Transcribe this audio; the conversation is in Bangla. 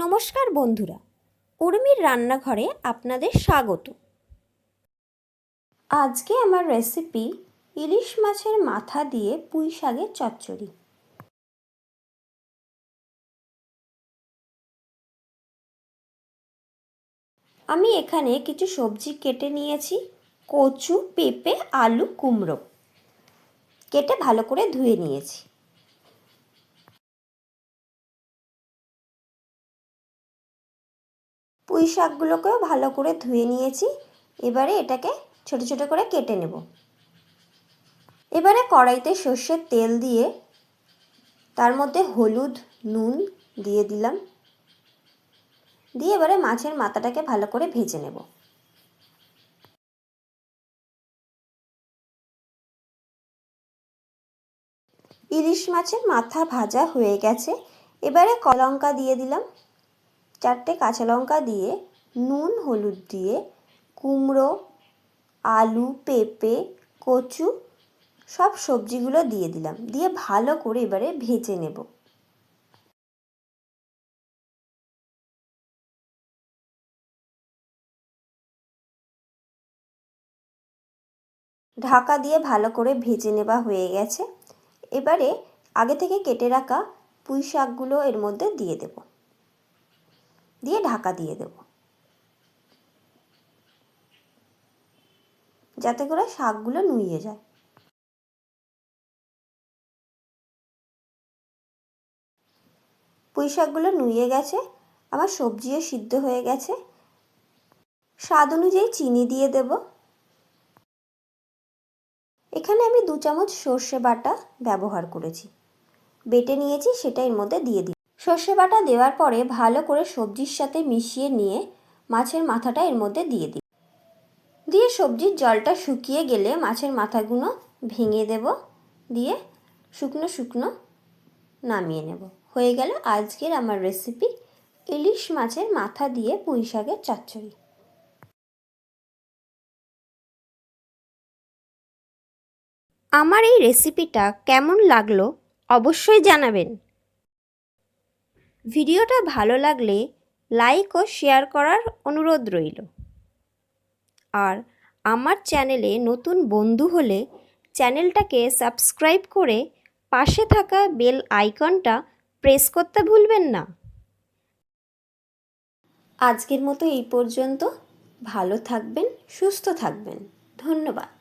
নমস্কার বন্ধুরা, উর্মির রান্নাঘরে আপনাদের স্বাগত। আজকে আমার রেসিপি ইলিশ মাছের মাথা দিয়ে পুঁই শাকের চচ্চড়ি। আমি এখানে কিছু সবজি কেটে নিয়েছি। কচু, পেঁপে, আলু, কুমড়ো কেটে ভালো করে ধুয়ে নিয়েছি। পুঁই শাকগুলোকেও ভালো করে ধুয়ে নিয়েছি। এবারে এটাকে ছোট ছোট করে কেটে নেব। এবারে কড়াইতে সর্ষের তেল দিয়ে তার মধ্যে হলুদ, নুন দিয়ে দিলাম। দিয়ে এবারে মাছের মাথাটাকে ভালো করে ভেজে নেব। ইলিশ মাছের মাথা ভাজা হয়ে গেছে। এবারে লঙ্কা দিয়ে দিলাম, 4টে কাঁচা লঙ্কা দিয়ে নুন হলুদ দিয়ে কুমড়ো, আলু, পেঁপে, কচু সব সবজিগুলো দিয়ে দিলাম। দিয়ে ভালো করে এবারে ভেজে নেব। ঢাকা দিয়ে ভালো করে ভেজে নেওয়া হয়ে গেছে। এবারে আগে থেকে কেটে রাখা পুঁই শাকগুলো এর মধ্যে দিয়ে দেব, দিয়ে ঢাকা দিয়ে দেব যাতে করে শাকগুলো নুয়ে যায়। পুঁই শাকগুলো নুয়ে গেছে, আমার সবজিও সিদ্ধ হয়ে গেছে। স্বাদ অনুযায়ী চিনি দিয়ে দেব। এখানে আমি 2 চামচ সর্ষে বাটা ব্যবহার করেছি, বেটে নিয়েছি, সেটা এর মধ্যে দিয়ে দিই। সর্ষে বাটা দেওয়ার পরে ভালো করে সবজির সাথে মিশিয়ে নিয়ে মাছের মাথাটা এর মধ্যে দিয়ে দিই। দিয়ে সবজির জলটা শুকিয়ে গেলে মাছের মাথাগুলো ভেঙে দেব, দিয়ে শুকনো শুকনো নামিয়ে নেব। হয়ে গেল আজকের আমার রেসিপি ইলিশ মাছের মাথা দিয়ে পুঁই শাকের চচ্চড়ি। আমার এই রেসিপিটা কেমন লাগলো অবশ্যই জানাবেন। ভিডিওটা ভালো লাগলে লাইক ও শেয়ার করার অনুরোধ রইল। আর আমার চ্যানেলে নতুন বন্ধু হলে চ্যানেলটাকে সাবস্ক্রাইব করে পাশে থাকা বেল আইকনটা প্রেস করতে ভুলবেন না। আজকের মতো এই পর্যন্ত। ভালো থাকবেন, সুস্থ থাকবেন। ধন্যবাদ।